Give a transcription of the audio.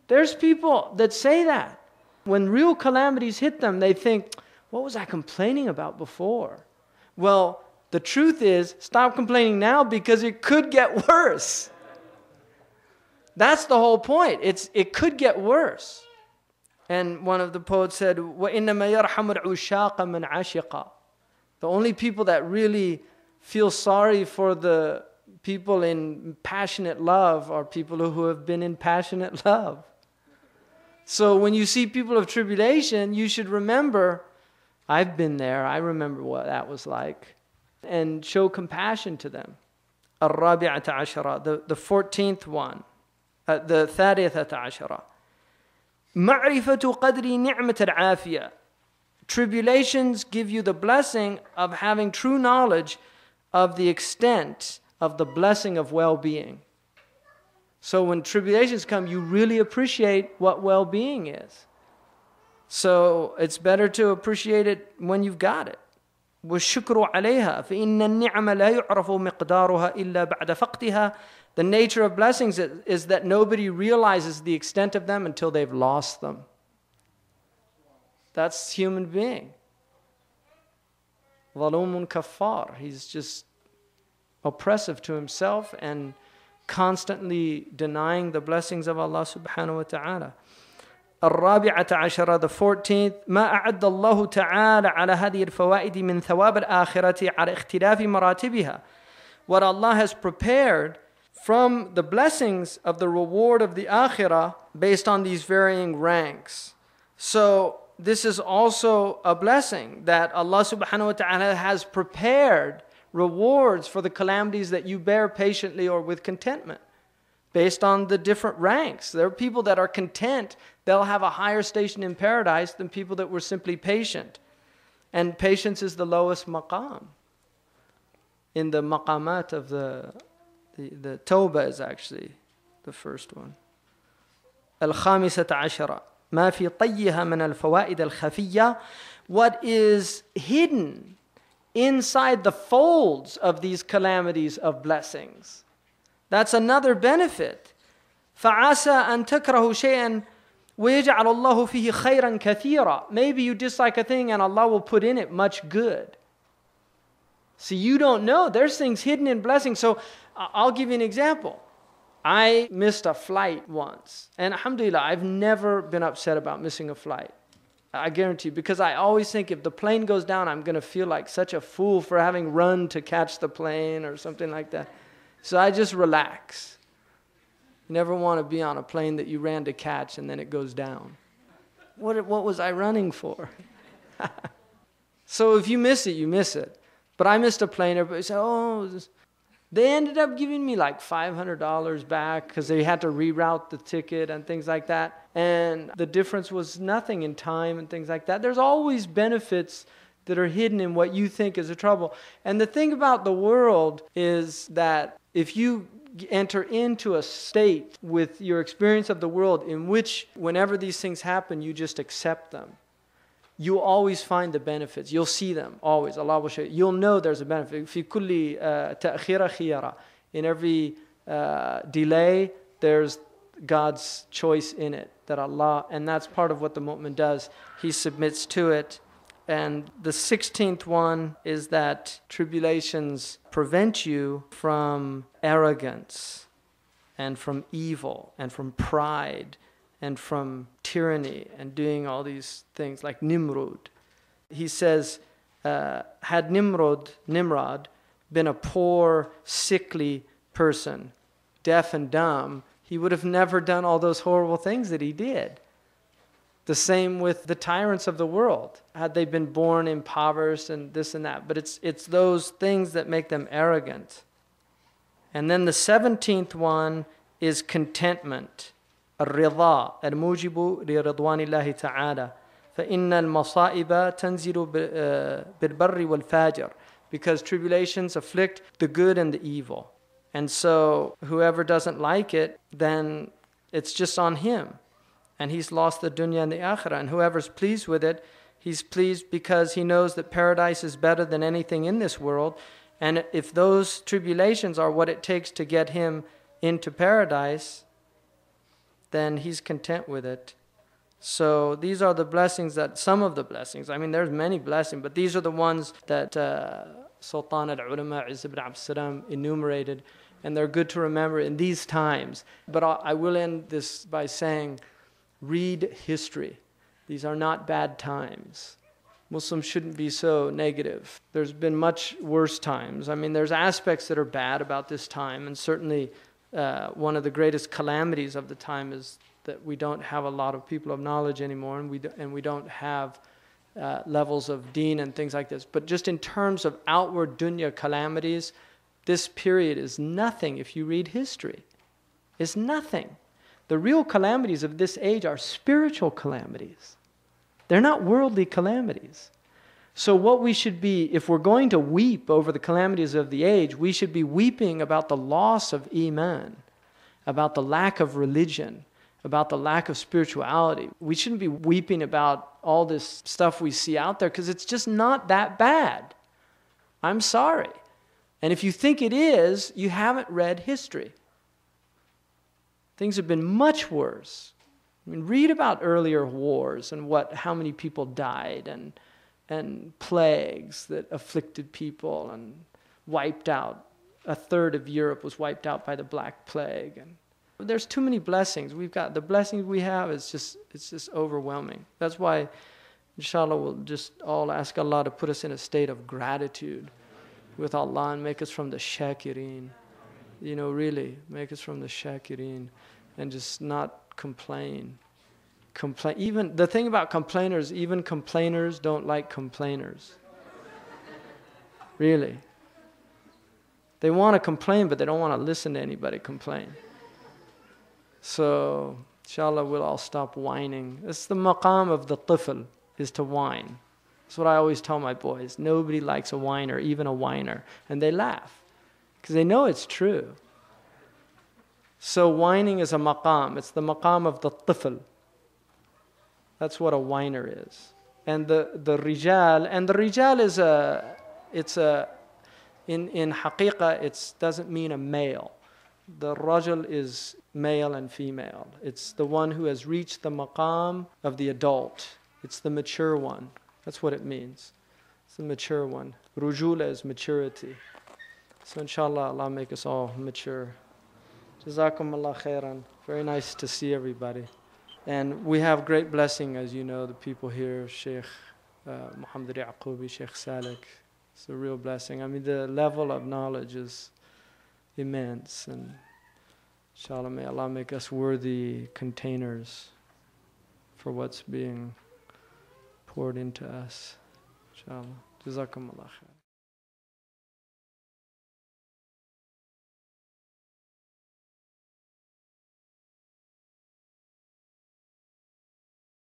There's people that say that. When real calamities hit them, they think, what was I complaining about before? Well, the truth is, stop complaining now because it could get worse. That's the whole point. It could get worse. And one of the poets said, وَإِنَّمَا يَرْحَمُ الْعُشَاقَ مَنْ عَشِقَ. The only people that really feel sorry for the people in passionate love are people who have been in passionate love. So when you see people of tribulation, you should remember, I've been there, I remember what that was like. And show compassion to them. الرابعة عشرة, the 14th one. The ثالثة عشرة. معرفة قدر نعمة العافية. Tribulations give you the blessing of having true knowledge of the extent of the blessing of well-being. So when tribulations come, you really appreciate what well-being is. So it's better to appreciate it when you've got it. والشكر عليها فإن النعم لا يعرف مقدارها إلا بعد فقدها. The nature of blessings is that nobody realizes the extent of them until they've lost them. That's human being. ظلوم كفار. He's just oppressive to himself and constantly denying the blessings of Allah subhanahu wa ta'ala. الرابعة عشرة, the 14th, ما أعد الله تعالى على هذه الفوائد من ثواب الآخرة على اختلاف مراتبها. What Allah has prepared from the blessings of the reward of the akhirah based on these varying ranks. So this is also a blessing that Allah subhanahu wa ta'ala has prepared rewards for the calamities that you bear patiently or with contentment based on the different ranks. There are people that are content, they'll have a higher station in paradise than people that were simply patient. And patience is the lowest maqam. In the maqamat of the tawbah is actually the first one. الخامسة عشرة ما في طيها من الفوائد الخفية. What is hidden inside the folds of these calamities of blessings. That's another benefit. فعسى أن تكرهوا شيئا ويجعل الله فيه خيرا كثيرا. Maybe you dislike a thing and Allah will put in it much good. See, you don't know. There's things hidden in blessings. So I'll give you an example. I missed a flight once. And alhamdulillah, I've never been upset about missing a flight. I guarantee you. Because I always think if the plane goes down, I'm going to feel like such a fool for having run to catch the plane or something like that. So I just relax. You never want to be on a plane that you ran to catch and then it goes down. What was I running for? So if you miss it, you miss it. But I missed a plane. Everybody said, oh, they ended up giving me like $500 back because they had to reroute the ticket and things like that. And the difference was nothing in time and things like that. There's always benefits that are hidden in what you think is a trouble. And the thing about the world is that if you enter into a state with your experience of the world in which whenever these things happen, you just accept them, you'll always find the benefits. You'll see them always. Allah will show you. You'll know there's a benefit. في كل تأخير خيرة. In every delay, there's God's choice in it. That Allah, and that's part of what the mu'min does. He submits to it. And the 16th one is that tribulations prevent you from arrogance and from evil and from pride and from tyranny and doing all these things like Nimrod. He says, had Nimrod been a poor, sickly person, deaf and dumb, he would have never done all those horrible things that he did. The same with the tyrants of the world. Had they been born impoverished and this and that. But it's those things that make them arrogant. And then the 17th one is contentment. الرضا الموجب لرضوان الله تعالى فإن المصائب تنزل بالبر والفاجر. Because tribulations afflict the good and the evil. And so whoever doesn't like it, then it's just on him. And he's lost the dunya and the akhirah. And whoever's pleased with it, he's pleased because he knows that paradise is better than anything in this world. And if those tribulations are what it takes to get him into paradise, then he's content with it. So these are the blessings some of the blessings. I mean, there's many blessings, but these are the ones that Sultan al-Ulama Izz ibn Abd Salam enumerated, and they're good to remember in these times. But I will end this by saying, read history. These are not bad times. Muslims shouldn't be so negative. There's been much worse times. I mean, there's aspects that are bad about this time, and certainly one of the greatest calamities of the time is that we don't have a lot of people of knowledge anymore, and we don't have levels of deen and things like this. But just in terms of outward dunya calamities, this period is nothing if you read history. It's nothing. The real calamities of this age are spiritual calamities. They're not worldly calamities. So what we should be, if we're going to weep over the calamities of the age, we should be weeping about the loss of iman, about the lack of religion, about the lack of spirituality. We shouldn't be weeping about all this stuff we see out there, because it's just not that bad. I'm sorry. And if you think it is, you haven't read history. Things have been much worse. I mean, read about earlier wars and how many people died, and plagues that afflicted people and wiped out. A third of Europe was wiped out by the Black Plague. And there's too many blessings. The blessings we have, it's just overwhelming. That's why, inshallah, we'll just all ask Allah to put us in a state of gratitude with Allah and make us from the shakirin. You know, really, make us from the shakirin and just not complain. Even the thing about complainers, even complainers don't like complainers. Really. They want to complain, but they don't want to listen to anybody complain. So, inshallah, we'll all stop whining. It's the maqam of the tifl, is to whine. That's what I always tell my boys. Nobody likes a whiner, even a whiner. And they laugh, because they know it's true. So whining is a maqam. It's the maqam of the tifl. That's what a whiner is. And the rijal, and the rijal is in haqiqah, it doesn't mean a male. The rajul is male and female. It's the one who has reached the maqam of the adult. It's the mature one. That's what it means. It's the mature one. Rujula is maturity. So inshallah, Allah make us all mature. Jazakumullah khairan. Very nice to see everybody. And we have great blessing, as you know, the people here, Sheikh Muhammad Ya'qubi, Sheikh Salik. It's a real blessing. I mean, the level of knowledge is immense. And inshallah, may Allah make us worthy containers for what's being poured into us. Inshallah. Jazakumullah khair.